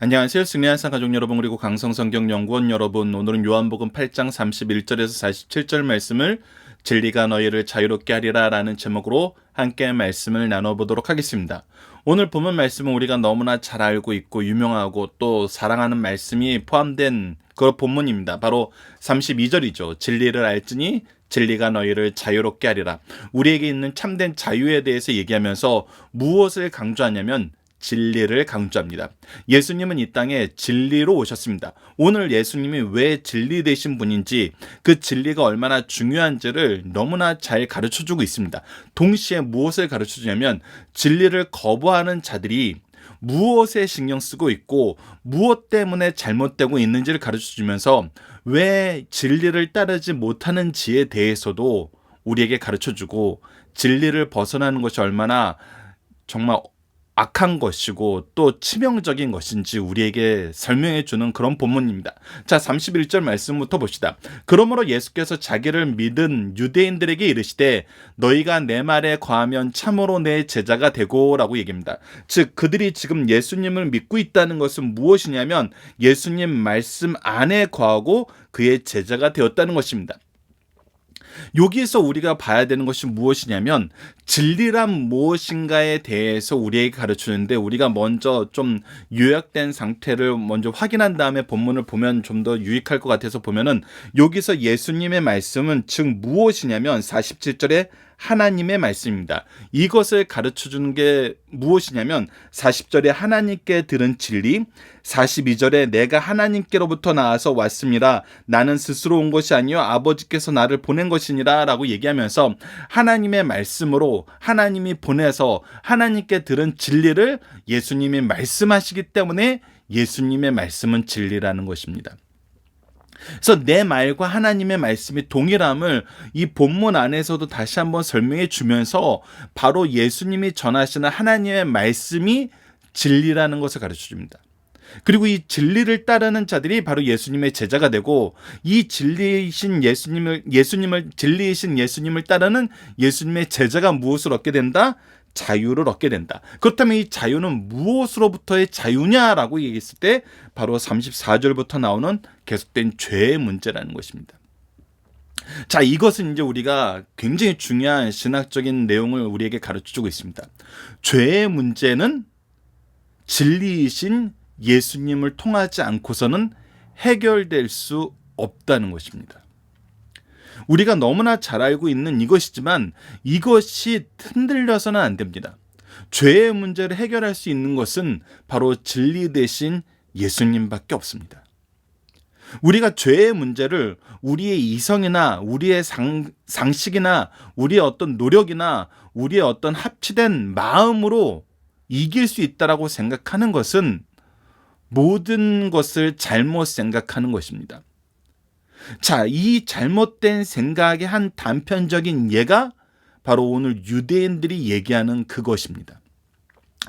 안녕하세요. 승리한산 가족 여러분 그리고 강성성경연구원 여러분, 오늘은 요한복음 8장 31절에서 47절 말씀을 진리가 너희를 자유롭게 하리라 라는 제목으로 함께 말씀을 나눠보도록 하겠습니다. 오늘 본문 말씀은 우리가 너무나 잘 알고 있고 유명하고 또 사랑하는 말씀이 포함된 그 본문입니다. 바로 32절이죠. 진리를 알지니 진리가 너희를 자유롭게 하리라. 우리에게 있는 참된 자유에 대해서 얘기하면서 무엇을 강조하냐면 진리를 강조합니다. 예수님은 이 땅에 진리로 오셨습니다. 오늘 예수님이 왜 진리 되신 분인지, 그 진리가 얼마나 중요한지를 너무나 잘 가르쳐주고 있습니다. 동시에 무엇을 가르쳐주냐면 진리를 거부하는 자들이 무엇에 신경 쓰고 있고 무엇 때문에 잘못되고 있는지를 가르쳐주면서 왜 진리를 따르지 못하는지에 대해서도 우리에게 가르쳐주고, 진리를 벗어나는 것이 얼마나 정말 악한 것이고 또 치명적인 것인지 우리에게 설명해 주는 그런 본문입니다. 자, 31절 말씀부터 봅시다. 그러므로 예수께서 자기를 믿은 유대인들에게 이르시되 너희가 내 말에 거하면 참으로 내 제자가 되고 라고 얘기합니다. 즉 그들이 지금 예수님을 믿고 있다는 것은 무엇이냐면 예수님 말씀 안에 거하고 그의 제자가 되었다는 것입니다. 여기에서 우리가 봐야 되는 것이 무엇이냐면 진리란 무엇인가에 대해서 우리에게 가르치는데, 우리가 먼저 좀 요약된 상태를 먼저 확인한 다음에 본문을 보면 좀 더 유익할 것 같아서 보면은, 여기서 예수님의 말씀은 즉 무엇이냐면 47절에 하나님의 말씀입니다. 이것을 가르쳐주는 게 무엇이냐면 40절에 하나님께 들은 진리, 42절에 내가 하나님께로부터 나와서 왔습니다. 나는 스스로 온 것이 아니요 아버지께서 나를 보낸 것이니라 라고 얘기하면서 하나님의 말씀으로 하나님이 보내서 하나님께 들은 진리를 예수님이 말씀하시기 때문에 예수님의 말씀은 진리라는 것입니다. 그래서 내 말과 하나님의 말씀이 동일함을 이 본문 안에서도 다시 한번 설명해 주면서 바로 예수님이 전하시는 하나님의 말씀이 진리라는 것을 가르쳐 줍니다. 그리고 이 진리를 따르는 자들이 바로 예수님의 제자가 되고, 이 진리이신 진리이신 예수님을 따르는 예수님의 제자가 무엇을 얻게 된다? 자유를 얻게 된다. 그렇다면 이 자유는 무엇으로부터의 자유냐라고 얘기했을 때 바로 34절부터 나오는 계속된 죄의 문제라는 것입니다. 자, 이것은 이제 우리가 굉장히 중요한 신학적인 내용을 우리에게 가르쳐주고 있습니다. 죄의 문제는 진리이신 예수님을 통하지 않고서는 해결될 수 없다는 것입니다. 우리가 너무나 잘 알고 있는 이것이지만 이것이 흔들려서는 안 됩니다. 죄의 문제를 해결할 수 있는 것은 바로 진리 대신 예수님밖에 없습니다. 우리가 죄의 문제를 우리의 이성이나 우리의 상식이나 우리의 어떤 노력이나 우리의 어떤 합치된 마음으로 이길 수 있다라고 생각하는 것은 모든 것을 잘못 생각하는 것입니다. 자, 이 잘못된 생각의 한 단편적인 예가 바로 오늘 유대인들이 얘기하는 그것입니다.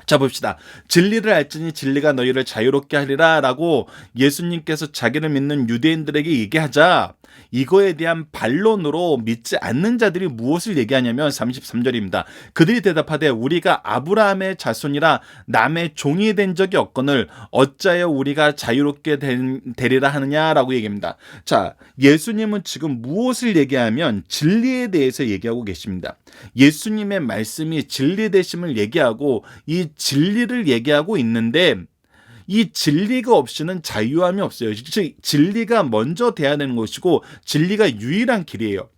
자, 봅시다. 진리를 알지니 진리가 너희를 자유롭게 하리라 라고 예수님께서 자기를 믿는 유대인들에게 얘기하자, 이거에 대한 반론으로 믿지 않는 자들이 무엇을 얘기하냐면 33절입니다. 그들이 대답하되 우리가 아브라함의 자손이라 남의 종이 된 적이 없거늘 어찌하여 우리가 자유롭게 되리라 하느냐라고 얘기합니다. 자, 예수님은 지금 무엇을 얘기하면 진리에 대해서 얘기하고 계십니다. 예수님의 말씀이 진리 되심을 얘기하고 이 진리를 얘기하고 있는데, 이 진리가 없이는 자유함이 없어요. 즉 진리가 먼저 돼야 되는 것이고 진리가 유일한 길이에요.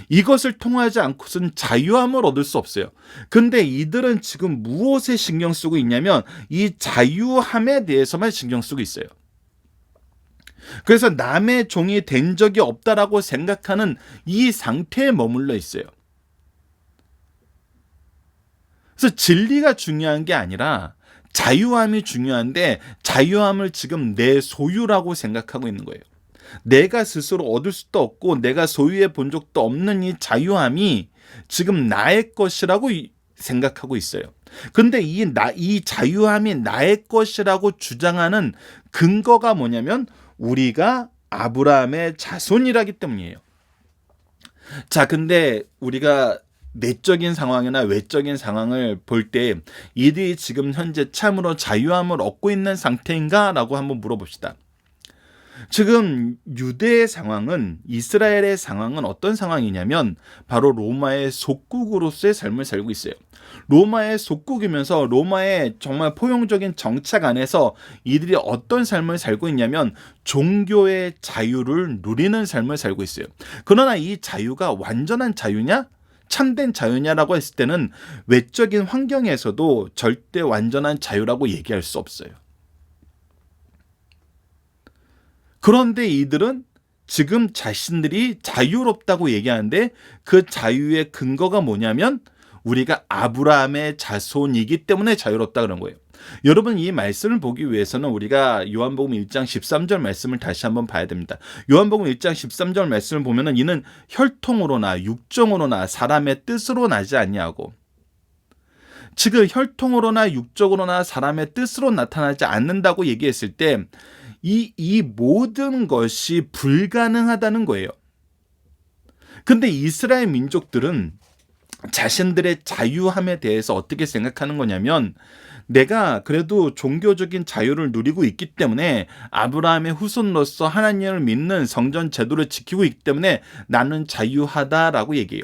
이것을 통하지 않고서는 자유함을 얻을 수 없어요. 근데 이들은 지금 무엇에 신경 쓰고 있냐면 이 자유함에 대해서만 신경 쓰고 있어요. 그래서 남의 종이 된 적이 없다라고 생각하는 이 상태에 머물러 있어요. 그래서 진리가 중요한 게 아니라 자유함이 중요한데, 자유함을 지금 내 소유라고 생각하고 있는 거예요. 내가 스스로 얻을 수도 없고 내가 소유해 본 적도 없는 이 자유함이 지금 나의 것이라고 생각하고 있어요. 근데 이 자유함이 나의 것이라고 주장하는 근거가 뭐냐면 우리가 아브라함의 자손이라기 때문이에요. 자, 근데 우리가 내적인 상황이나 외적인 상황을 볼 때 이들이 지금 현재 참으로 자유함을 얻고 있는 상태인가? 라고 한번 물어봅시다. 지금 유대의 상황은, 이스라엘의 상황은 어떤 상황이냐면 바로 로마의 속국으로서의 삶을 살고 있어요. 로마의 속국이면서 로마의 정말 포용적인 정착 안에서 이들이 어떤 삶을 살고 있냐면 종교의 자유를 누리는 삶을 살고 있어요. 그러나 이 자유가 완전한 자유냐? 참된 자유냐라고 했을 때는 외적인 환경에서도 절대 완전한 자유라고 얘기할 수 없어요. 그런데 이들은 지금 자신들이 자유롭다고 얘기하는데 그 자유의 근거가 뭐냐면 우리가 아브라함의 자손이기 때문에 자유롭다 그런 거예요. 여러분, 이 말씀을 보기 위해서는 우리가 요한복음 1장 13절 말씀을 다시 한번 봐야 됩니다. 요한복음 1장 13절 말씀을 보면은 이는 혈통으로나 육정으로나 사람의 뜻으로 나지 아니하고, 지금 혈통으로나 육적으로나 사람의 뜻으로 나타나지 않는다고 얘기했을 때 이 모든 것이 불가능하다는 거예요. 근데 이스라엘 민족들은 자신들의 자유함에 대해서 어떻게 생각하는 거냐면, 내가 그래도 종교적인 자유를 누리고 있기 때문에 아브라함의 후손로서 하나님을 믿는 성전 제도를 지키고 있기 때문에 나는 자유하다라고 얘기해요.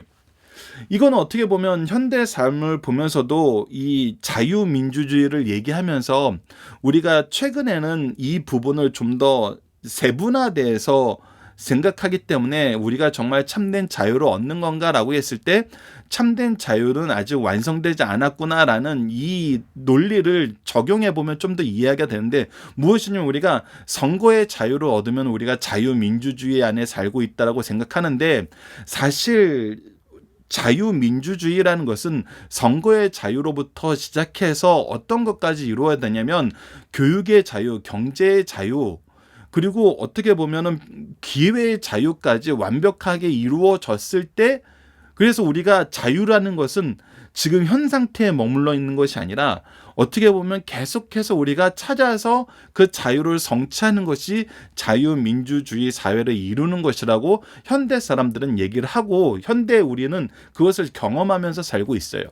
이건 어떻게 보면 현대 삶을 보면서도 이 자유민주주의를 얘기하면서 우리가 최근에는 이 부분을 좀 더 세분화돼서 생각하기 때문에 우리가 정말 참된 자유를 얻는 건가라고 했을 때 참된 자유는 아직 완성되지 않았구나라는 이 논리를 적용해 보면 좀 더 이해하게 되는데, 무엇이냐면 우리가 선거의 자유를 얻으면 우리가 자유민주주의 안에 살고 있다라고 생각하는데, 사실 자유민주주의라는 것은 선거의 자유로부터 시작해서 어떤 것까지 이루어야 되냐면 교육의 자유, 경제의 자유, 그리고 어떻게 보면은 기회의 자유까지 완벽하게 이루어졌을 때, 그래서 우리가 자유라는 것은 지금 현 상태에 머물러 있는 것이 아니라 어떻게 보면 계속해서 우리가 찾아서 그 자유를 성취하는 것이 자유민주주의 사회를 이루는 것이라고 현대 사람들은 얘기를 하고, 현대 우리는 그것을 경험하면서 살고 있어요.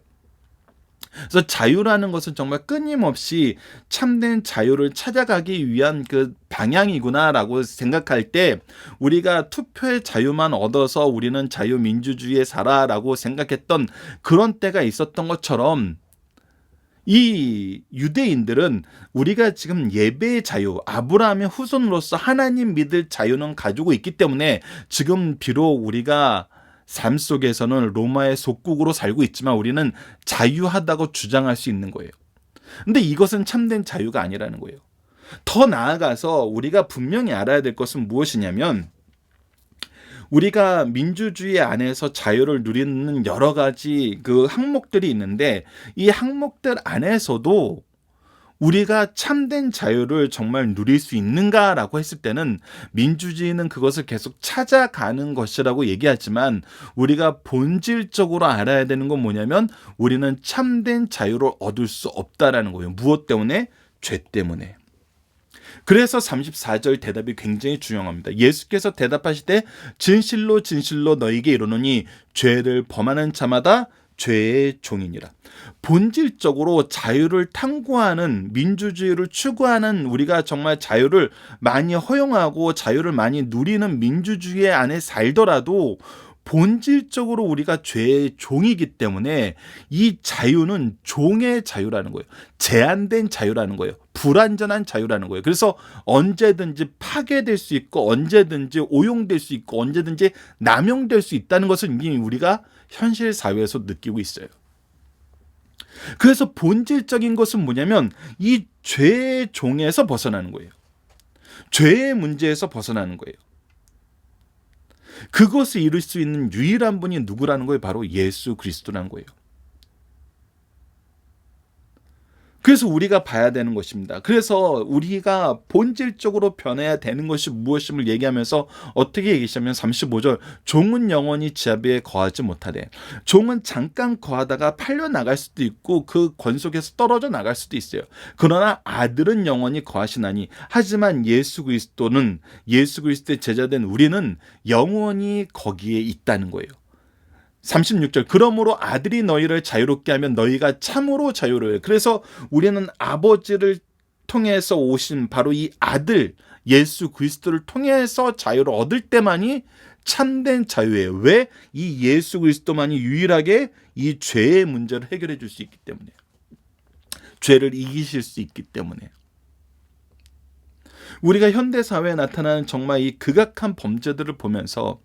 그래서 자유라는 것은 정말 끊임없이 참된 자유를 찾아가기 위한 그 방향이구나라고 생각할 때, 우리가 투표의 자유만 얻어서 우리는 자유민주주의에 살아라고 생각했던 그런 때가 있었던 것처럼, 이 유대인들은 우리가 지금 예배의 자유, 아브라함의 후손으로서 하나님 믿을 자유는 가지고 있기 때문에 지금 비록 우리가 삶 속에서는 로마의 속국으로 살고 있지만 우리는 자유하다고 주장할 수 있는 거예요. 근데 이것은 참된 자유가 아니라는 거예요. 더 나아가서 우리가 분명히 알아야 될 것은 무엇이냐면, 우리가 민주주의 안에서 자유를 누리는 여러 가지 그 항목들이 있는데, 이 항목들 안에서도 우리가 참된 자유를 정말 누릴 수 있는가라고 했을 때는 민주주의는 그것을 계속 찾아가는 것이라고 얘기하지만, 우리가 본질적으로 알아야 되는 건 뭐냐면 우리는 참된 자유를 얻을 수 없다라는 거예요. 무엇 때문에? 죄 때문에. 그래서 34절 대답이 굉장히 중요합니다. 예수께서 대답하시되 진실로 진실로 너희에게 이르노니 죄를 범하는 자마다 죄의 종이니라. 본질적으로 자유를 탐구하는, 민주주의를 추구하는, 우리가 정말 자유를 많이 허용하고 자유를 많이 누리는 민주주의 안에 살더라도 본질적으로 우리가 죄의 종이기 때문에 이 자유는 종의 자유라는 거예요. 제한된 자유라는 거예요. 불완전한 자유라는 거예요. 그래서 언제든지 파괴될 수 있고 언제든지 오용될 수 있고 언제든지 남용될 수 있다는 것을 이미 우리가 현실 사회에서 느끼고 있어요. 그래서 본질적인 것은 뭐냐면 이 죄의 종에서 벗어나는 거예요. 죄의 문제에서 벗어나는 거예요. 그것을 이룰 수 있는 유일한 분이 누구라는 거예요? 바로 예수 그리스도라는 거예요. 그래서 우리가 봐야 되는 것입니다. 그래서 우리가 본질적으로 변해야 되는 것이 무엇임을 얘기하면서 어떻게 얘기하냐면 35절, 종은 영원히 지하비에 거하지 못하되. 종은 잠깐 거하다가 팔려 나갈 수도 있고 그 권속에서 떨어져 나갈 수도 있어요. 그러나 아들은 영원히 거하시나니. 하지만 예수 그리스도의 제자된 우리는 영원히 거기에 있다는 거예요. 36절 그러므로 아들이 너희를 자유롭게 하면 너희가 참으로 자유로워요. 그래서 우리는 아버지를 통해서 오신 바로 이 아들 예수 그리스도를 통해서 자유를 얻을 때만이 참된 자유예요. 왜? 이 예수 그리스도만이 유일하게 이 죄의 문제를 해결해 줄 수 있기 때문이에요. 죄를 이기실 수 있기 때문에. 우리가 현대 사회에 나타나는 정말 이 극악한 범죄들을 보면서,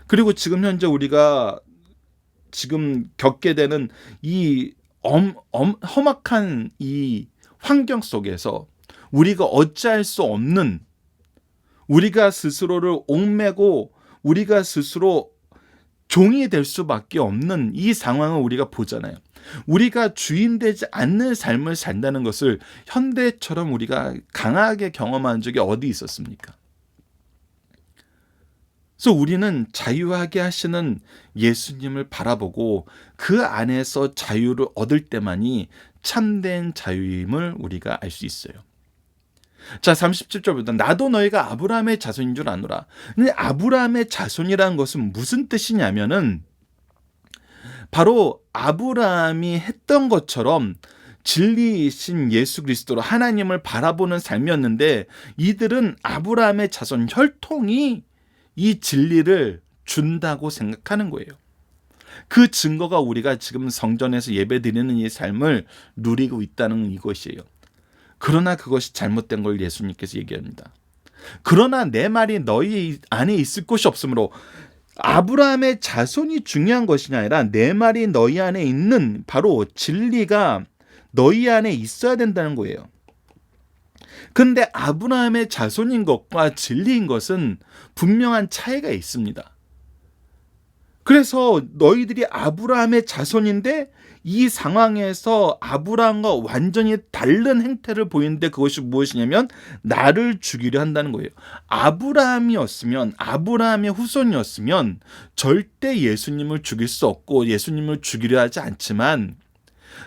그리고 지금 현재 우리가 지금 겪게 되는 이 험악한 이 환경 속에서 우리가 어찌할 수 없는, 우리가 스스로를 옥매고 우리가 스스로 종이 될 수밖에 없는 이 상황을 우리가 보잖아요. 우리가 주인 되지 않는 삶을 산다는 것을 현대처럼 우리가 강하게 경험한 적이 어디 있었습니까? 그래서 우리는 자유하게 하시는 예수님을 바라보고 그 안에서 자유를 얻을 때만이 참된 자유임을 우리가 알 수 있어요. 자, 37절부터 나도 너희가 아브라함의 자손인 줄 아노라. 근데 아브라함의 자손이라는 것은 무슨 뜻이냐면은 바로 아브라함이 했던 것처럼 진리이신 예수 그리스도로 하나님을 바라보는 삶이었는데, 이들은 아브라함의 자손 혈통이 이 진리를 준다고 생각하는 거예요. 그 증거가 우리가 지금 성전에서 예배드리는 이 삶을 누리고 있다는 이것이에요. 그러나 그것이 잘못된 걸 예수님께서 얘기합니다. 그러나 내 말이 너희 안에 있을 곳이 없으므로, 아브라함의 자손이 중요한 것이 아니라 내 말이 너희 안에 있는 바로 진리가 너희 안에 있어야 된다는 거예요. 근데 아브라함의 자손인 것과 진리인 것은 분명한 차이가 있습니다. 그래서 너희들이 아브라함의 자손인데 이 상황에서 아브라함과 완전히 다른 행태를 보이는데, 그것이 무엇이냐면 나를 죽이려 한다는 거예요. 아브라함의 후손이었으면 절대 예수님을 죽일 수 없고 예수님을 죽이려 하지 않지만,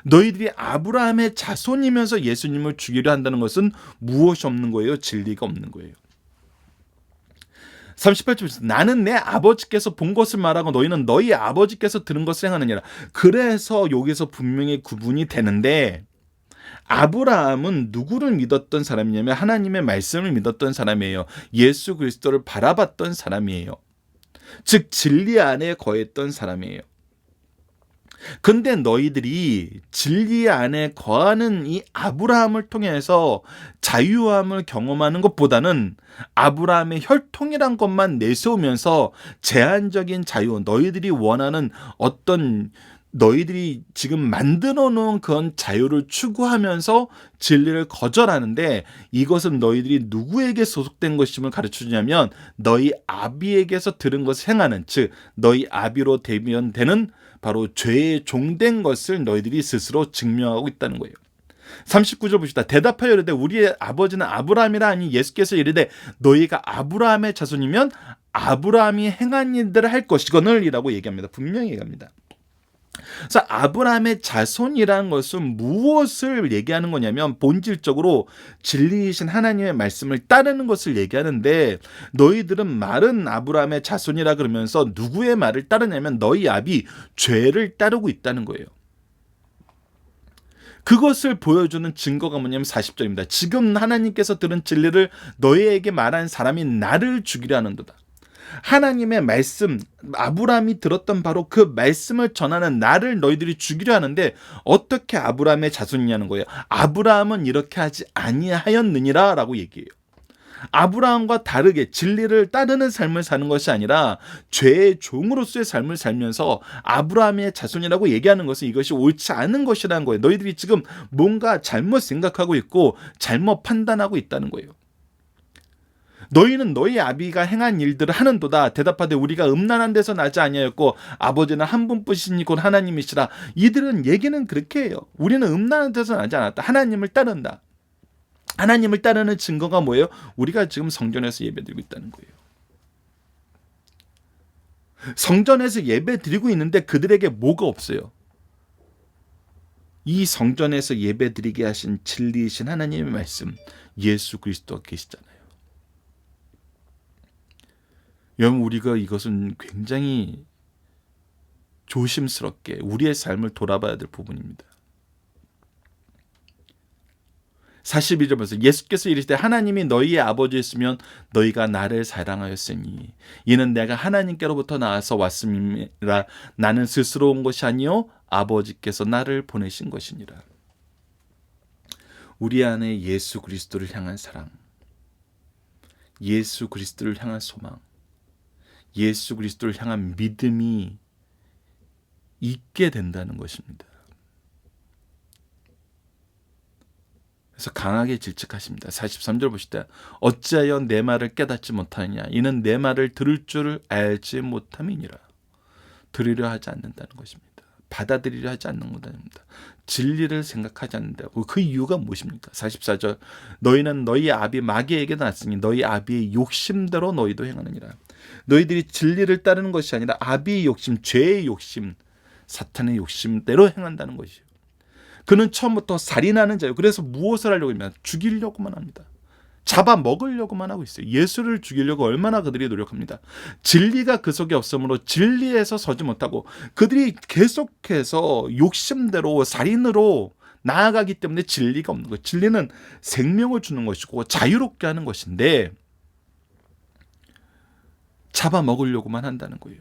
너희들이 아브라함의 자손이면서 예수님을 죽이려 한다는 것은 무엇이 없는 거예요? 진리가 없는 거예요. 38절에서 나는 내 아버지께서 본 것을 말하고 너희는 너희 아버지께서 들은 것을 행하느니라. 그래서 여기서 분명히 구분이 되는데, 아브라함은 누구를 믿었던 사람이냐면 하나님의 말씀을 믿었던 사람이에요. 예수 그리스도를 바라봤던 사람이에요. 즉 진리 안에 거했던 사람이에요. 근데 너희들이 진리 안에 거하는 이 아브라함을 통해서 자유함을 경험하는 것보다는 아브라함의 혈통이란 것만 내세우면서 제한적인 자유, 너희들이 원하는 어떤 너희들이 지금 만들어 놓은 그런 자유를 추구하면서 진리를 거절하는데, 이것은 너희들이 누구에게 소속된 것임을 가르쳐주냐면 너희 아비에게서 들은 것을 행하는, 즉 너희 아비로 대변되는 바로 죄의 종된 것을 너희들이 스스로 증명하고 있다는 거예요. 39절 봅시다. 대답하여 이르되 우리의 아버지는 아브라함이라 하니 예수께서 이르되 너희가 아브라함의 자손이면 아브라함이 행한 일들을 할 것이거늘 이라고 얘기합니다. 분명히 얘기합니다. 그래서 아브라함의 자손이라는 것은 무엇을 얘기하는 거냐면 본질적으로 진리이신 하나님의 말씀을 따르는 것을 얘기하는데, 너희들은 말은 아브라함의 자손이라 그러면서 누구의 말을 따르냐면 너희 아비 죄를 따르고 있다는 거예요. 그것을 보여주는 증거가 뭐냐면 40절입니다. 지금 하나님께서 들은 진리를 너희에게 말한 사람이 나를 죽이려 하는도다. 하나님의 말씀, 아브라함이 들었던 바로 그 말씀을 전하는 나를 너희들이 죽이려 하는데, 어떻게 아브라함의 자손이냐는 거예요. 아브라함은 이렇게 하지 아니하였느니라 라고 얘기해요. 아브라함과 다르게 진리를 따르는 삶을 사는 것이 아니라 죄의 종으로서의 삶을 살면서 아브라함의 자손이라고 얘기하는 것은 이것이 옳지 않은 것이라는 거예요. 너희들이 지금 뭔가 잘못 생각하고 있고 잘못 판단하고 있다는 거예요. 너희는 너희 아비가 행한 일들을 하는도다. 대답하되 우리가 음란한 데서 나지 아니하였고 아버지는 한 분뿐이시니 곧 하나님이시라. 이들은 얘기는 그렇게 해요. 우리는 음란한 데서 나지 않았다. 하나님을 따른다. 하나님을 따르는 증거가 뭐예요? 우리가 지금 성전에서 예배드리고 있다는 거예요. 성전에서 예배드리고 있는데 그들에게 뭐가 없어요? 이 성전에서 예배드리게 하신 진리이신 하나님의 말씀, 예수 그리스도가 계시잖아요. 여러분, 우리가 이것은 굉장히 조심스럽게 우리의 삶을 돌아봐야 될 부분입니다. 42절 보세요. 예수께서 이르시되 하나님이 너희의 아버지였으면 너희가 나를 사랑하였으니 이는 내가 하나님께로부터 나와서 왔음이라. 나는 스스로 온 것이 아니요 아버지께서 나를 보내신 것이니라. 우리 안에 예수 그리스도를 향한 사랑, 예수 그리스도를 향한 소망, 예수 그리스도를 향한 믿음이 있게 된다는 것입니다. 그래서 강하게 질책하십니다. 43절 보시다. 어찌하여 내 말을 깨닫지 못하느냐. 이는 내 말을 들을 줄 알지 못함이니라. 들으려 하지 않는다는 것입니다. 받아들이려 하지 않는 것입니다. 진리를 생각하지 않는다고. 그 이유가 무엇입니까? 44절. 너희는 너희 아비 마귀에게 났으니 너희 아비의 욕심대로 너희도 행하느니라. 너희들이 진리를 따르는 것이 아니라 아비의 욕심, 죄의 욕심, 사탄의 욕심대로 행한다는 것이요. 그는 처음부터 살인하는 자예요. 그래서 무엇을 하려고 하면 죽이려고만 합니다. 잡아먹으려고만 하고 있어요. 예수를 죽이려고 얼마나 그들이 노력합니다. 진리가 그 속에 없으므로 진리에서 서지 못하고 그들이 계속해서 욕심대로 살인으로 나아가기 때문에 진리가 없는 거예요. 진리는 생명을 주는 것이고 자유롭게 하는 것인데 잡아먹으려고만 한다는 거예요.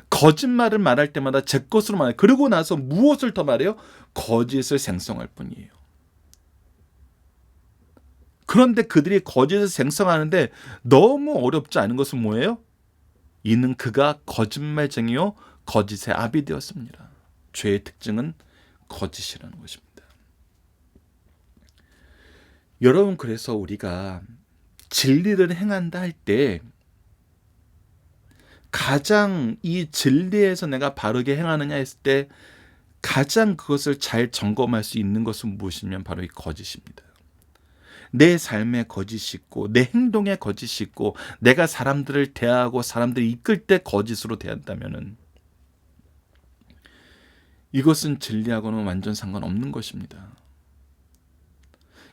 거짓말을 말할 때마다 제 것으로 말해요. 그러고 나서 무엇을 더 말해요? 거짓을 생성할 뿐이에요. 그런데 그들이 거짓을 생성하는데 너무 어렵지 않은 것은 뭐예요? 이는 그가 거짓말쟁이요 거짓의 아비 되었습니다. 죄의 특징은 거짓이라는 것입니다. 여러분, 그래서 우리가 진리를 행한다 할 때 가장 이 진리에서 내가 바르게 행하느냐 했을 때 가장 그것을 잘 점검할 수 있는 것은 무엇이냐면 바로 이 거짓입니다. 내 삶에 거짓이 있고 내 행동에 거짓이 있고 내가 사람들을 대하고 사람들을 이끌 때 거짓으로 대한다면은 이것은 진리하고는 완전 상관없는 것입니다.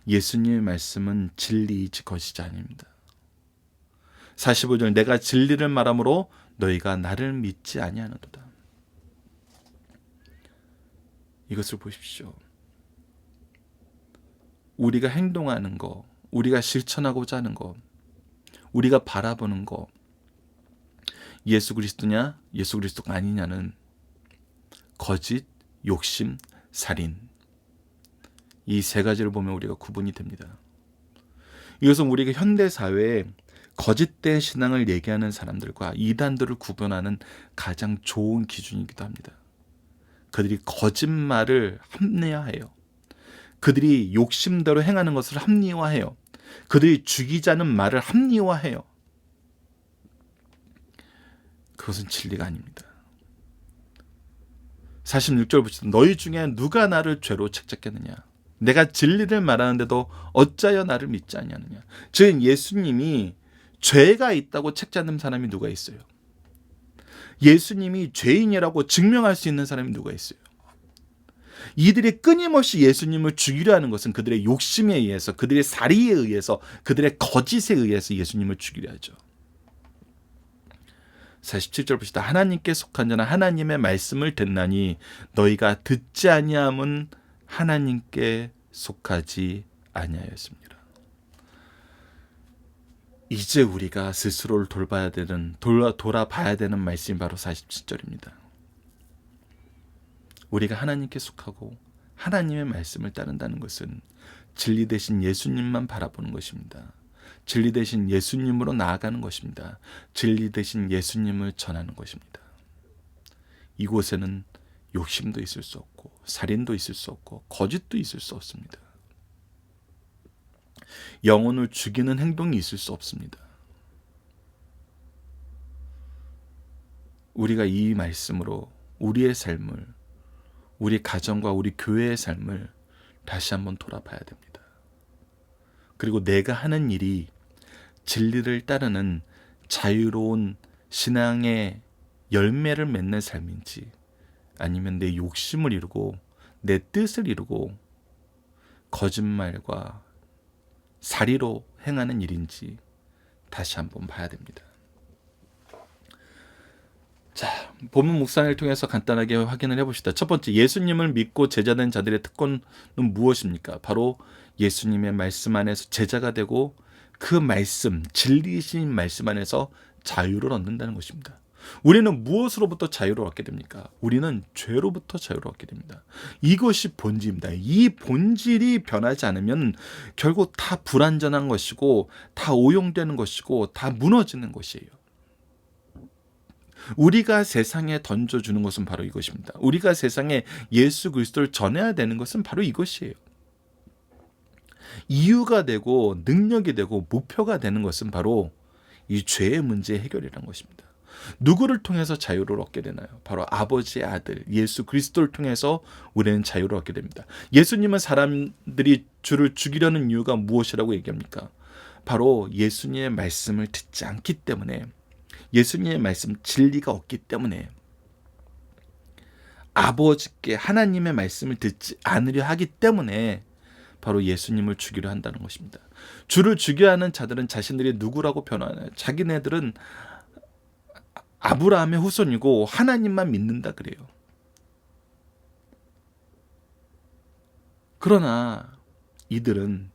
예수님의 말씀은 진리이지 거짓이 아닙니다. 45절 내가 진리를 말하므로 너희가 나를 믿지 아니하는도다. 이것을 보십시오. 우리가 행동하는 거, 우리가 실천하고자 하는 거, 우리가 바라보는 거, 예수 그리스도냐, 예수 그리스도가 아니냐는 거짓, 욕심, 살인, 이 세 가지를 보면 우리가 구분이 됩니다. 이것은 우리가 현대사회에 거짓된 신앙을 얘기하는 사람들과 이단들을 구분하는 가장 좋은 기준이기도 합니다. 그들이 거짓말을 합리화해요. 그들이 욕심대로 행하는 것을 합리화해요. 그들이 죽이자는 말을 합리화해요. 그것은 진리가 아닙니다. 46절 보시죠. 너희 중에 누가 나를 죄로 책잡겠느냐. 내가 진리를 말하는데도 어찌하여 나를 믿지 아니하느냐. 즉 예수님이 죄가 있다고 책잡는 사람이 누가 있어요? 예수님이 죄인이라고 증명할 수 있는 사람이 누가 있어요? 이들이 끊임없이 예수님을 죽이려 하는 것은 그들의 욕심에 의해서, 그들의 살이에 의해서, 그들의 거짓에 의해서 예수님을 죽이려 하죠. 47절 보시다. 하나님께 속한 자는 하나님의 말씀을 듣나니 너희가 듣지 아니함은 하나님께 속하지 아니하였습니다. 이제 우리가 스스로를 돌아봐야 되는 말씀이 바로 47절입니다. 우리가 하나님께 속하고 하나님의 말씀을 따른다는 것은 진리 대신 예수님만 바라보는 것입니다. 진리 대신 예수님으로 나아가는 것입니다. 진리 대신 예수님을 전하는 것입니다. 이곳에는 욕심도 있을 수 없고 살인도 있을 수 없고 거짓도 있을 수 없습니다. 영혼을 죽이는 행동이 있을 수 없습니다. 우리가 이 말씀으로 우리의 삶을, 우리 가정과 우리 교회의 삶을 다시 한번 돌아봐야 됩니다. 그리고 내가 하는 일이 진리를 따르는 자유로운 신앙의 열매를 맺는 삶인지 아니면 내 욕심을 이루고 내 뜻을 이루고 거짓말과 살이로 행하는 일인지 다시 한번 봐야 됩니다. 자, 본문 묵상을 통해서 간단하게 확인을 해봅시다. 첫 번째, 예수님을 믿고 제자된 자들의 특권은 무엇입니까? 바로 예수님의 말씀 안에서 제자가 되고 그 말씀, 진리이신 말씀 안에서 자유를 얻는다는 것입니다. 우리는 무엇으로부터 자유를 얻게 됩니까? 우리는 죄로부터 자유를 얻게 됩니다. 이것이 본질입니다. 이 본질이 변하지 않으면 결국 다 불완전한 것이고 다 오용되는 것이고 다 무너지는 것이에요. 우리가 세상에 던져주는 것은 바로 이것입니다. 우리가 세상에 예수 그리스도를 전해야 되는 것은 바로 이것이에요. 이유가 되고 능력이 되고 목표가 되는 것은 바로 이 죄의 문제 해결이라는 것입니다. 누구를 통해서 자유를 얻게 되나요? 바로 아버지의 아들 예수 그리스도를 통해서 우리는 자유를 얻게 됩니다. 예수님은 사람들이 주를 죽이려는 이유가 무엇이라고 얘기합니까? 바로 예수님의 말씀을 듣지 않기 때문에, 예수님의 말씀 진리가 없기 때문에, 아버지께 하나님의 말씀을 듣지 않으려 하기 때문에 바로 예수님을 죽이려 한다는 것입니다. 주를 죽여야 하는 자들은 자신들이 누구라고 변화하나요? 자기네들은 아브라함의 후손이고 하나님만 믿는다 그래요. 그러나 이들은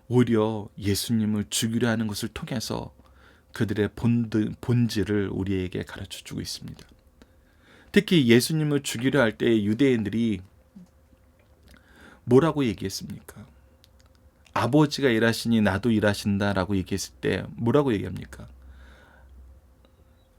오히려 예수님을 죽이려 하는 것을 통해서 그들의 본질을 우리에게 가르쳐주고 있습니다. 특히 예수님을 죽이려 할 때 유대인들이 뭐라고 얘기했습니까? 아버지가 일하시니 나도 일하신다라고 얘기했을 때 뭐라고 얘기합니까?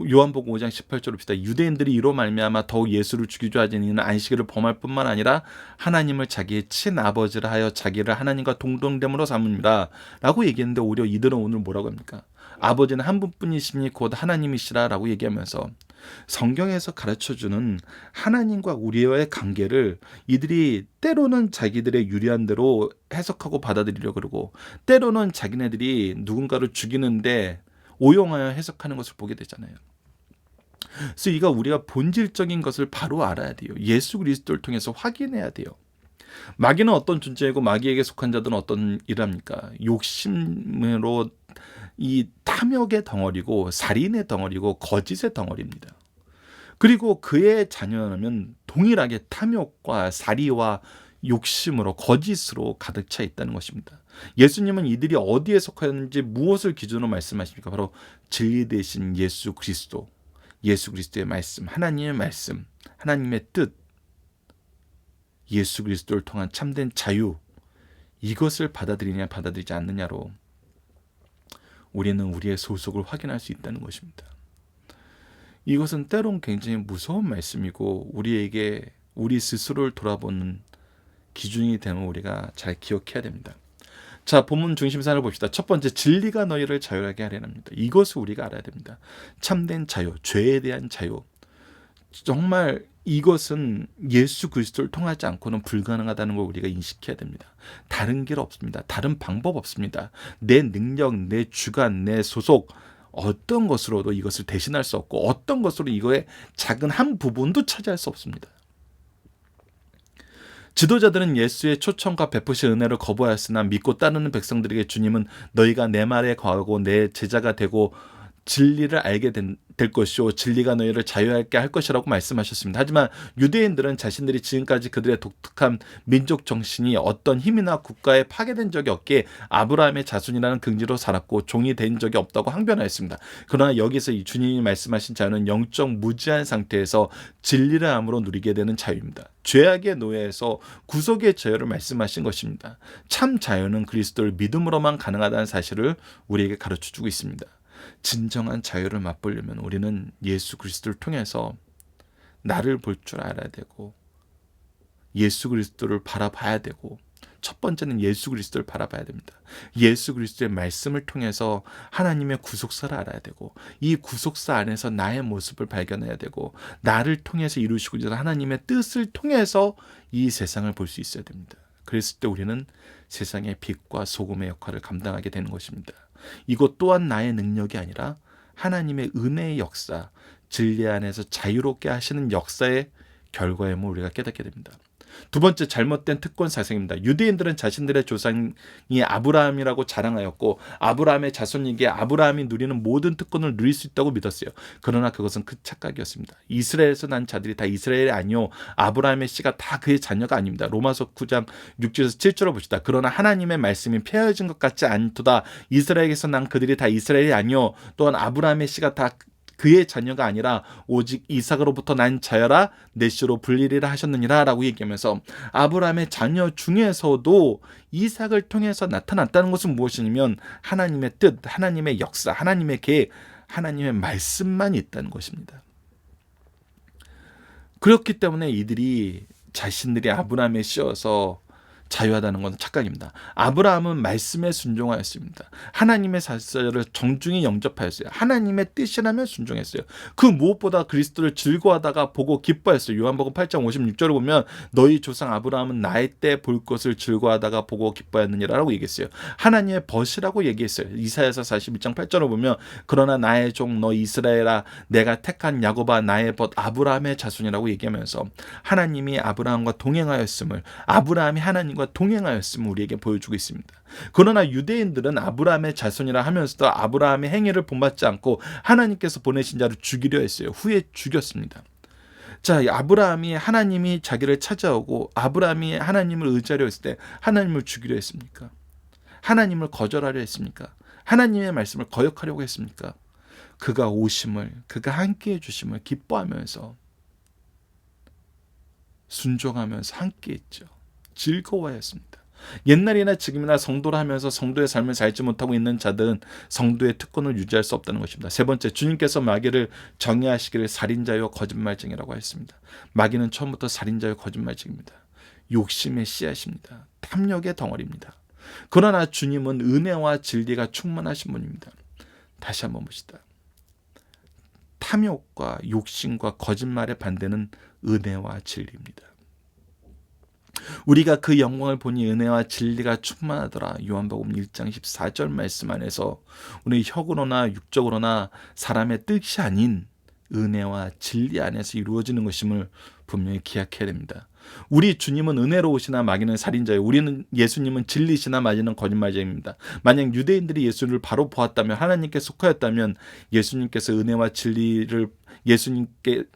요한복음 5장 18절로 봅시다. 유대인들이 이로 말미암아 더욱 예수를 죽이려 하니 이는 안식일을 범할 뿐만 아니라 하나님을 자기의 친아버지라 하여 자기를 하나님과 동등됨으로 삼습니다 라고 얘기했는데, 오히려 이들은 오늘 뭐라고 합니까? 아버지는 한 분뿐이시니 곧 하나님이시라 라고 얘기하면서 성경에서 가르쳐주는 하나님과 우리와의 관계를 이들이 때로는 자기들의 유리한 대로 해석하고 받아들이려고 그러고, 때로는 자기네들이 누군가를 죽이는데 오용하여 해석하는 것을 보게 되잖아요. 그래서 이가 우리가 본질적인 것을 바로 알아야 돼요. 예수 그리스도를 통해서 확인해야 돼요. 마귀는 어떤 존재이고 마귀에게 속한 자들은 어떤 일합니까? 욕심으로 이 탐욕의 덩어리고 살인의 덩어리고 거짓의 덩어리입니다. 그리고 그의 자녀라면 동일하게 탐욕과 살이와 욕심으로 거짓으로 가득 차 있다는 것입니다. 예수님은 이들이 어디에 속하는지 무엇을 기준으로 말씀하십니까? 바로 진리 되신 예수 그리스도, 예수 그리스도의 말씀, 하나님의 말씀, 하나님의 뜻, 예수 그리스도를 통한 참된 자유, 이것을 받아들이냐 받아들이지 않느냐로 우리는 우리의 소속을 확인할 수 있다는 것입니다. 이것은 때론 굉장히 무서운 말씀이고 우리에게 우리 스스로를 돌아보는 기준이 되면 우리가 잘 기억해야 됩니다. 자, 본문 중심사를 봅시다. 첫 번째, 진리가 너희를 자유하게 하려 합니다. 이것을 우리가 알아야 됩니다. 참된 자유, 죄에 대한 자유. 정말 이것은 예수 그리스도를 통하지 않고는 불가능하다는 걸 우리가 인식해야 됩니다. 다른 길 없습니다. 다른 방법 없습니다. 내 능력, 내 주관, 내 소속, 어떤 것으로도 이것을 대신할 수 없고 어떤 것으로 이거의 작은 한 부분도 차지할 수 없습니다. 지도자들은 예수의 초청과 베푸신 은혜를 거부하였으나 믿고 따르는 백성들에게 주님은 너희가 내 말에 거하고 내 제자가 되고 진리를 알게 될 것이요 진리가 너희를 자유하게 할 것이라고 말씀하셨습니다. 하지만 유대인들은 자신들이 지금까지 그들의 독특한 민족 정신이 어떤 힘이나 국가에 파괴된 적이 없기에 아브라함의 자손이라는 긍지로 살았고 종이 된 적이 없다고 항변하였습니다. 그러나 여기서 이 주님이 말씀하신 자유는 영적 무지한 상태에서 진리를 암으로 누리게 되는 자유입니다. 죄악의 노예에서 구속의 자유를 말씀하신 것입니다. 참 자유는 그리스도를 믿음으로만 가능하다는 사실을 우리에게 가르쳐주고 있습니다. 진정한 자유를 맛보려면 우리는 예수 그리스도를 통해서 나를 볼 줄 알아야 되고 예수 그리스도를 바라봐야 되고, 첫 번째는 예수 그리스도를 바라봐야 됩니다. 예수 그리스도의 말씀을 통해서 하나님의 구속사를 알아야 되고 이 구속사 안에서 나의 모습을 발견해야 되고 나를 통해서 이루시고자 하는 하나님의 뜻을 통해서 이 세상을 볼 수 있어야 됩니다. 그랬을 때 우리는 세상의 빛과 소금의 역할을 감당하게 되는 것입니다. 이것 또한 나의 능력이 아니라 하나님의 은혜의 역사, 진리 안에서 자유롭게 하시는 역사의 결과임을 우리가 깨닫게 됩니다. 두 번째, 잘못된 특권 사상입니다. 유대인들은 자신들의 조상이 아브라함이라고 자랑하였고 아브라함의 자손이기에 아브라함이 누리는 모든 특권을 누릴 수 있다고 믿었어요. 그러나 그것은 그 착각이었습니다. 이스라엘에서 난 자들이 다 이스라엘이 아니요 아브라함의 씨가 다 그의 자녀가 아닙니다. 로마서 9장 6절에서 7절을 봅시다. 그러나 하나님의 말씀이 폐허해진 것 같지 않도다. 이스라엘에서 난 그들이 다 이스라엘이 아니요 또한 아브라함의 씨가 다 그의 자녀가 아니라 오직 이삭으로부터 난 자여라 내 씨로 불리리라 하셨느니라 라고 얘기하면서 아브라함의 자녀 중에서도 이삭을 통해서 나타났다는 것은 무엇이냐면 하나님의 뜻, 하나님의 역사, 하나님의 계획, 하나님의 말씀만 있다는 것입니다. 그렇기 때문에 이들이 자신들이 아브라함의 씨여서 자유하다는 것은 착각입니다. 아브라함은 말씀에 순종하였습니다. 하나님의 사실을 정중히 영접하였어요. 하나님의 뜻이라면 순종했어요. 그 무엇보다 그리스도를 즐거워하다가 보고 기뻐했어요. 요한복음 8장 56절을 보면 너희 조상 아브라함은 나의 때 볼 것을 즐거워하다가 보고 기뻐했느니라라고 얘기했어요. 하나님의 벗이라고 얘기했어요. 이사야서 41장 8절을 보면 그러나 나의 종 너 이스라엘아 내가 택한 야곱아 나의 벗 아브라함의 자손이라고 얘기하면서 하나님이 아브라함과 동행하였음을 아브라함이 하나님과 동행하였음을 우리에게 보여주고 있습니다. 그러나 유대인들은 아브라함의 자손이라 하면서도 아브라함의 행위를 본받지 않고 하나님께서 보내신 자를 죽이려 했어요. 후에 죽였습니다. 자, 아브라함이 하나님이 자기를 찾아오고 아브라함이 하나님을 의지하려 했을 때 하나님을 죽이려 했습니까? 하나님을 거절하려 했습니까? 하나님의 말씀을 거역하려고 했습니까? 그가 오심을, 그가 함께해 주심을 기뻐하면서 순종하면서 함께했죠. 즐거워했습니다. 옛날이나 지금이나 성도를 하면서 성도의 삶을 살지 못하고 있는 자들은 성도의 특권을 유지할 수 없다는 것입니다. 세 번째, 주님께서 마귀를 정의하시기를 살인자요 거짓말쟁이라고 했습니다. 마귀는 처음부터 살인자요 거짓말쟁입니다. 욕심의 씨앗입니다. 탐욕의 덩어리입니다. 그러나 주님은 은혜와 진리가 충만하신 분입니다. 다시 한번 봅시다. 탐욕과 욕심과 거짓말의 반대는 은혜와 진리입니다. 우리가 그 영광을 보니 은혜와 진리가 충만하더라. 요한복음 1장 14절 말씀 안에서 우리 혁으로나 육적으로나 사람의 뜻이 아닌 은혜와 진리 안에서 이루어지는 것임을 분명히 기억해야 됩니다. 우리 주님은 은혜로우시나 마귀는 살인자예요. 우리는 예수님은 진리시나 마귀는 거짓말쟁이입니다. 만약 유대인들이 예수를 바로 보았다면 하나님께 속하였다면 예수님께서 은혜와 진리를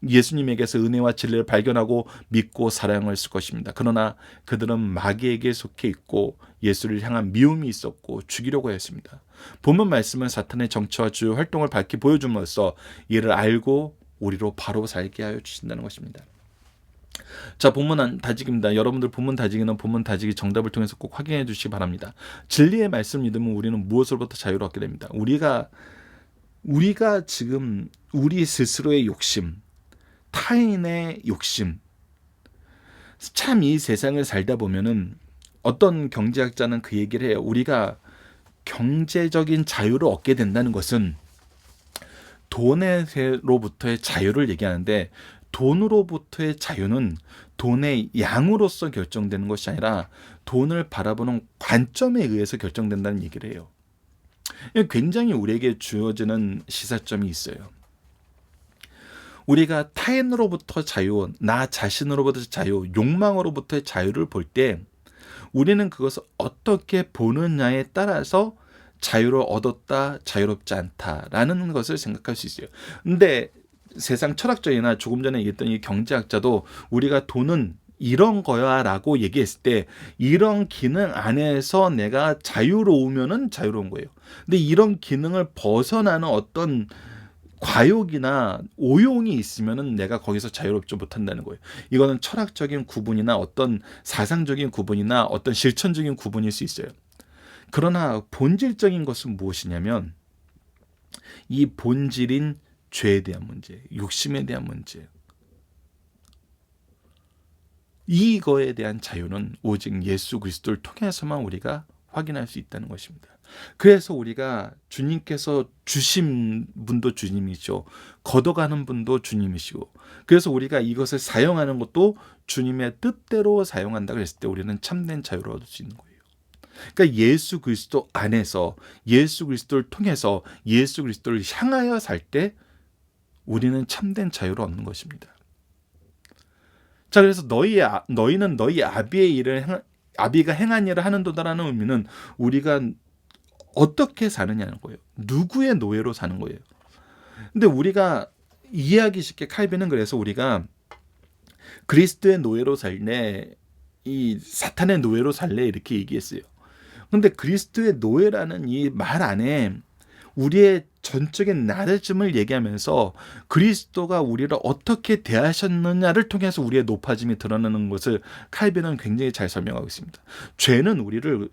예수님에게서 은혜와 진리를 발견하고 믿고 사랑했을 것입니다. 그러나 그들은 마귀에게 속해 있고 예수를 향한 미움이 있었고 죽이려고 했습니다. 본문 말씀은 사탄의 정치와 주요 활동을 밝히 보여줌으로써 이를 알고 우리로 바로 살게 하여 주신다는 것입니다. 자, 본문 다지기입니다. 여러분들 본문 다지기는 본문 다지기 정답을 통해서 꼭 확인해 주시기 바랍니다. 진리의 말씀 믿으면 우리는 무엇으로부터 자유를 얻게 됩니다. 우리가 지금 우리 스스로의 욕심, 타인의 욕심, 참 이 세상을 살다 보면은 어떤 경제학자는 그 얘기를 해요. 우리가 경제적인 자유를 얻게 된다는 것은 돈으로부터의 자유를 얘기하는데 돈으로부터의 자유는 돈의 양으로서 결정되는 것이 아니라 돈을 바라보는 관점에 의해서 결정된다는 얘기를 해요. 굉장히 우리에게 주어지는 시사점이 있어요. 우리가 타인으로부터 자유, 나 자신으로부터 자유, 욕망으로부터의 자유를 볼 때 우리는 그것을 어떻게 보느냐에 따라서 자유를 얻었다, 자유롭지 않다라는 것을 생각할 수 있어요. 근데 세상 철학자이나 조금 전에 얘기했던 이 경제학자도 우리가 돈은 이런 거야 라고 얘기했을 때 이런 기능 안에서 내가 자유로우면은 자유로운 거예요. 근데 이런 기능을 벗어나는 어떤 과욕이나 오용이 있으면은 내가 거기서 자유롭지 못한다는 거예요. 이거는 철학적인 구분이나 어떤 사상적인 구분이나 어떤 실천적인 구분일 수 있어요. 그러나 본질적인 것은 무엇이냐면 이 본질인 죄에 대한 문제, 욕심에 대한 문제, 이거에 대한 자유는 오직 예수 그리스도를 통해서만 우리가 확인할 수 있다는 것입니다. 그래서 우리가 주님께서 주신 분도 주님이시고 걷어가는 분도 주님이시고 그래서 우리가 이것을 사용하는 것도 주님의 뜻대로 사용한다고 했을 때 우리는 참된 자유를 얻을 수 있는 거예요. 그러니까 예수 그리스도 안에서 예수 그리스도를 통해서 예수 그리스도를 향하여 살 때 우리는 참된 자유를 얻는 것입니다. 자, 그래서 너희는 너희 아비가 행한 일을 하는도다라는 의미는 우리가 어떻게 사느냐는 거예요. 누구의 노예로 사는 거예요. 근데 우리가 이해하기 쉽게 칼빈은 그래서 우리가 그리스도의 노예로 살래, 이 사탄의 노예로 살래 이렇게 얘기했어요. 근데 그리스도의 노예라는 이 말 안에 우리의 전적인 나를 얘기하면서 그리스도가 우리를 어떻게 대하셨느냐를 통해서 우리의 높아짐이 드러나는 것을 칼빈은 굉장히 잘 설명하고 있습니다. 죄는 우리를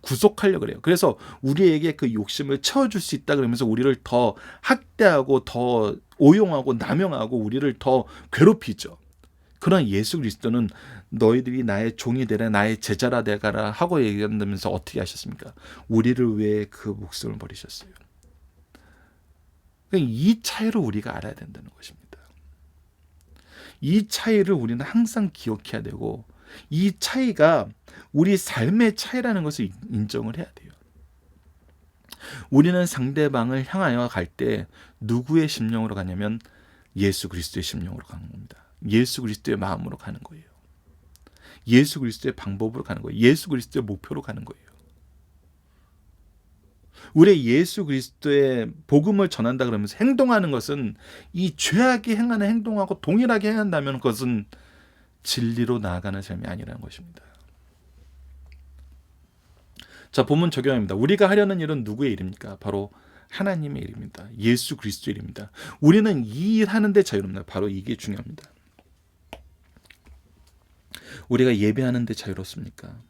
구속하려고 그래요. 그래서 우리에게 그 욕심을 채워줄 수 있다 그러면서 우리를 더 학대하고 더 오용하고 남용하고 우리를 더 괴롭히죠. 그러나 예수 그리스도는 너희들이 나의 종이 되라, 나의 제자라 되가라 하고 얘기한다면서 어떻게 하셨습니까? 우리를 위해 그 목숨을 버리셨어요. 이 차이를 우리가 알아야 된다는 것입니다. 이 차이를 우리는 항상 기억해야 되고, 이 차이가 우리 삶의 차이라는 것을 인정을 해야 돼요. 우리는 상대방을 향하여 갈 때 누구의 심령으로 가냐면 예수 그리스도의 심령으로 가는 겁니다. 예수 그리스도의 마음으로 가는 거예요. 예수 그리스도의 방법으로 가는 거예요. 예수 그리스도의 목표로 가는 거예요. 우리 예수 그리스도의 복음을 전한다 그러면서 행동하는 것은 이 죄악이 행하는 행동하고 동일하게 행한다면 그것은 진리로 나아가는 삶이 아니라는 것입니다. 자, 본문 적용합니다. 우리가 하려는 일은 누구의 일입니까? 바로 하나님의 일입니다. 예수 그리스도의 일입니다. 우리는 이 일 하는데 자유롭습니다. 바로 이게 중요합니다. 우리가 예배하는데 자유롭습니까?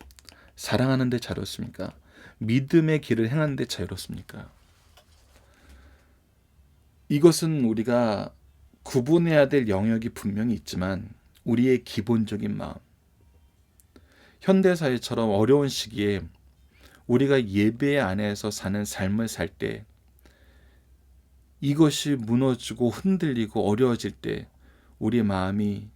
사랑하는데 자유롭습니까? 믿음의 길을 행하는데 자유롭습니까? 이것은 우리가 구분해야 될 영역이 분명히 있지만 우리의 기본적인 마음, 현대사회처럼 어려운 시기에 우리가 예배 안에서 사는 삶을 살 때 이것이 무너지고 흔들리고 어려워질 때 우리 마음이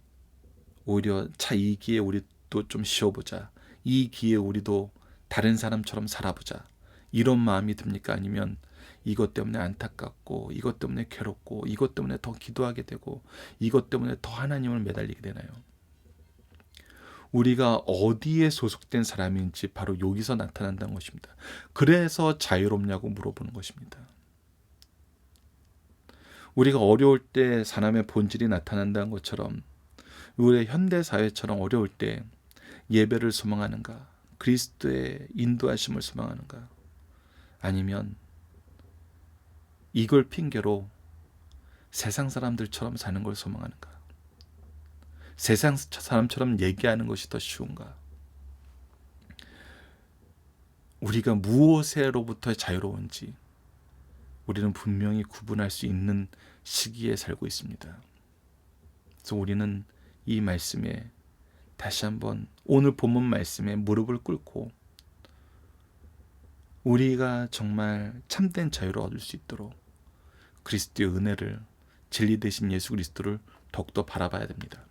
오히려 이 기회에 우리도 좀 쉬어보자, 이 기회에 우리도 다른 사람처럼 살아보자, 이런 마음이 듭니까? 아니면 이것 때문에 안타깝고 이것 때문에 괴롭고 이것 때문에 더 기도하게 되고 이것 때문에 더 하나님을 매달리게 되나요? 우리가 어디에 소속된 사람인지 바로 여기서 나타난다는 것입니다. 그래서 자유롭냐고 물어보는 것입니다. 우리가 어려울 때 사람의 본질이 나타난다는 것처럼 우리의 현대사회처럼 어려울 때 예배를 소망하는가? 그리스도의 인도하심을 소망하는가? 아니면 이걸 핑계로 세상 사람들처럼 사는 걸 소망하는가? 세상 사람처럼 얘기하는 것이 더 쉬운가? 우리가 무엇으로부터 자유로운지 우리는 분명히 구분할 수 있는 시기에 살고 있습니다. 그래서 우리는 이 말씀에 다시 한번 오늘 본문 말씀에 무릎을 꿇고 우리가 정말 참된 자유를 얻을 수 있도록 그리스도의 은혜를, 진리 되신 예수 그리스도를 더욱더 바라봐야 됩니다.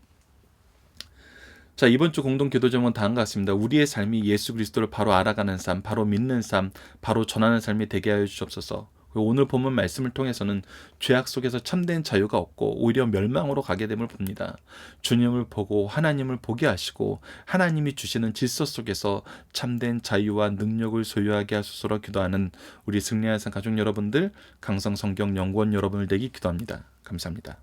자, 이번 주 공동 기도 제목은 다음과 같습니다. 우리의 삶이 예수 그리스도를 바로 알아가는 삶, 바로 믿는 삶, 바로 전하는 삶이 되게 하여 주옵소서. 오늘 본문 말씀을 통해서는 죄악 속에서 참된 자유가 없고 오히려 멸망으로 가게 됨을 봅니다. 주님을 보고 하나님을 보게 하시고 하나님이 주시는 질서 속에서 참된 자유와 능력을 소유하게 하소서로 기도하는 우리 승리하는 가족 여러분들, 강성성경연구원 여러분을 되기 기도합니다. 감사합니다.